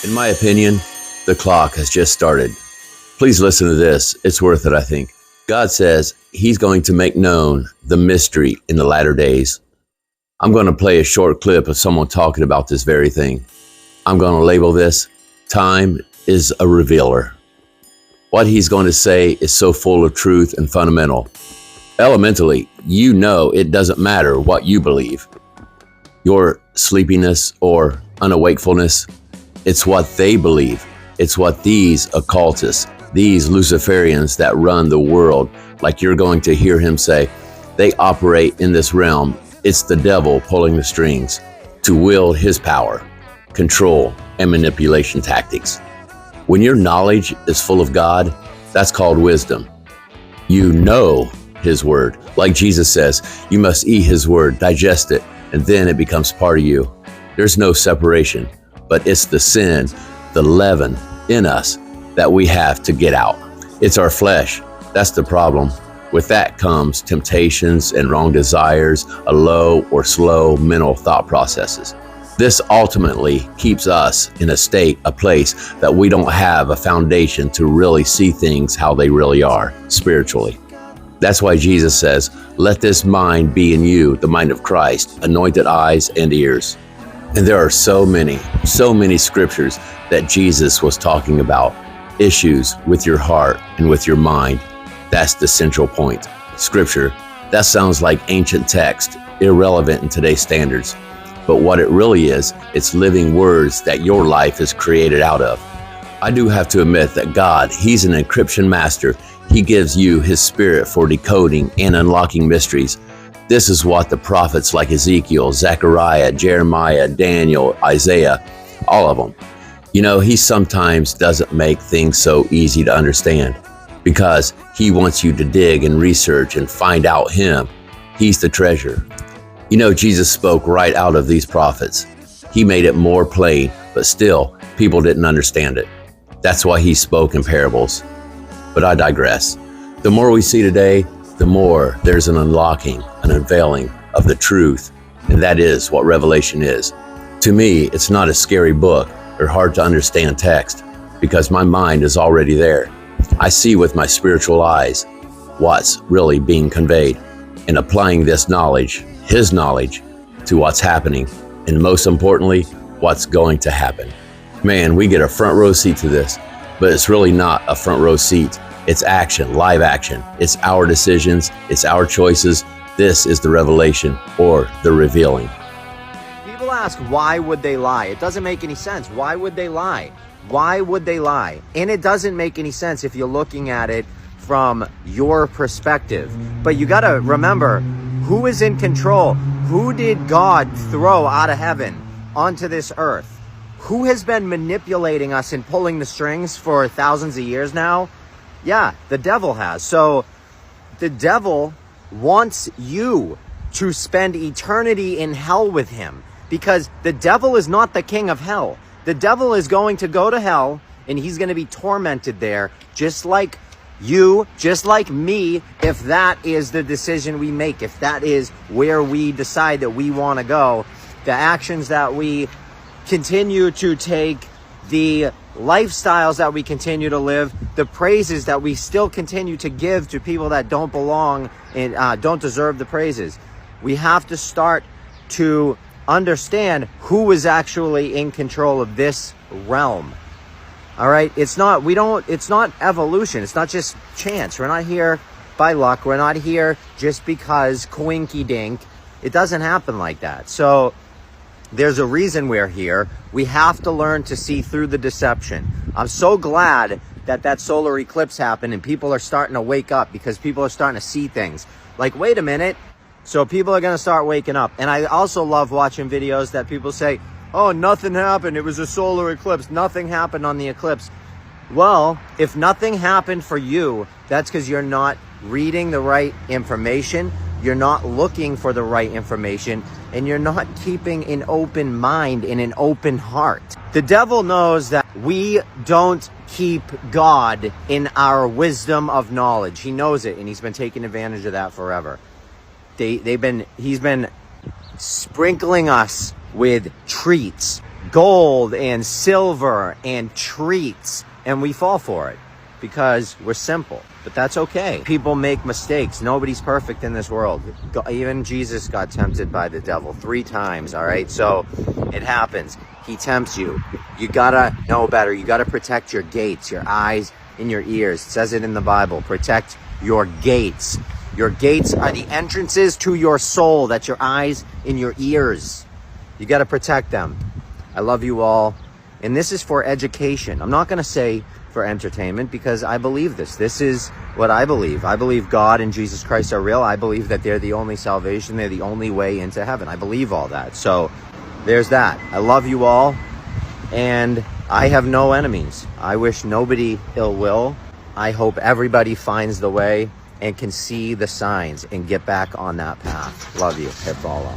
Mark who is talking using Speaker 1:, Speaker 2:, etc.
Speaker 1: In my opinion, the clock has just started. Please listen to this. It's worth it, I think. God says he's going to make known the mystery in the latter days. I'm going to play a short clip of someone talking about this very thing. I'm going to label this, Time is a Revealer. What he's going to say is so full of truth and fundamental. Elementally, you know it doesn't matter what you believe. Your sleepiness or unawakefulness, it's what they believe. It's what these occultists, these Luciferians that run the world, like you're going to hear him say, they operate in this realm. It's the devil pulling the strings to wield his power, control, and manipulation tactics. When your knowledge is full of God, that's called wisdom. You know his word. Like Jesus says, you must eat his word, digest it, and then it becomes part of you. There's no separation, but it's the sin, the leaven in us that we have to get out. It's our flesh. That's the problem. With that comes temptations and wrong desires, a low or slow mental thought processes. This ultimately keeps us in a place that we don't have a foundation to really see things how they really are spiritually. That's why Jesus says, let this mind be in you, the mind of Christ, anointed eyes and ears. And there are so many scriptures that Jesus was talking about issues with your heart and with your mind. That's the central point. Scripture, that sounds like ancient text, irrelevant in today's standards. But what it really is, it's living words that your life is created out of. I do have to admit that God, he's an encryption master. He gives you his spirit for decoding and unlocking mysteries. This is what the prophets like Ezekiel, Zechariah, Jeremiah, Daniel, Isaiah, all of them. You know, he sometimes doesn't make things so easy to understand because he wants you to dig and research and find out him. He's the treasure. You know, Jesus spoke right out of these prophets. He made it more plain, but still, people didn't understand it. That's why he spoke in parables. But I digress. The more we see today, the more there's an unlocking, an unveiling of the truth, and that is what Revelation is. To me, it's not a scary book or hard to understand text, because my mind is already there. I see with my spiritual eyes what's really being conveyed, and applying this knowledge, his knowledge, to what's happening, and most importantly, what's going to happen. Man, we get a front row seat to this, but it's really not a front row seat. It's action, live action. It's our decisions. It's our choices. This is the revelation or the revealing.
Speaker 2: People ask, why would they lie? It doesn't make any sense. Why would they lie? Why would they lie? And it doesn't make any sense if you're looking at it from your perspective. But you got to remember, who is in control? Who did God throw out of heaven onto this earth? Who has been manipulating us and pulling the strings for thousands of years now? Yeah, the devil has. So the devil wants you to spend eternity in hell with him, because the devil is not the king of hell. The devil is going to go to hell, and he's going to be tormented there, just like you, just like me, if that is the decision we make, if that is where we decide that we want to go. The actions that we continue to take, the lifestyles that we continue to live, the praises that we still continue to give to people that don't belong and don't deserve the praises. We have to start to understand who is actually in control of this realm. All right, it's not evolution. It's not just chance. We're not here by luck. We're not here just because coinky dink. It doesn't happen like that. So there's a reason we're here. We have to learn to see through the deception. I'm so glad that solar eclipse happened and people are starting to wake up, because people are starting to see things. Like, wait a minute. So people are going to start waking up. And I also love watching videos that people say, oh, nothing happened. It was a solar eclipse. Nothing happened on the eclipse. Well, if nothing happened for you, that's because you're not reading the right information. You're not looking for the right information, and you're not keeping an open mind and an open heart. The devil knows that we don't keep God in our wisdom of knowledge. He knows it, and he's been taking advantage of that forever. He's been sprinkling us with treats gold and silver and treats, and we fall for it because we're simple. But that's okay. People make mistakes. Nobody's perfect in this world. Even Jesus got tempted by the devil 3 times, all right? So it happens. He tempts you. You gotta know better. You gotta protect your gates, your eyes and your ears. It says it in the Bible. Protect your gates. Your gates are the entrances to your soul. That's your eyes and your ears. You gotta protect them. I love you all. And this is for education. I'm not gonna say for entertainment, because I believe this. This is what I believe. I believe God and Jesus Christ are real. I believe that they're the only salvation. They're the only way into heaven. I believe all that. So there's that. I love you all, and I have no enemies. I wish nobody ill will. I hope everybody finds the way and can see the signs and get back on that path. Love you. Hit follow.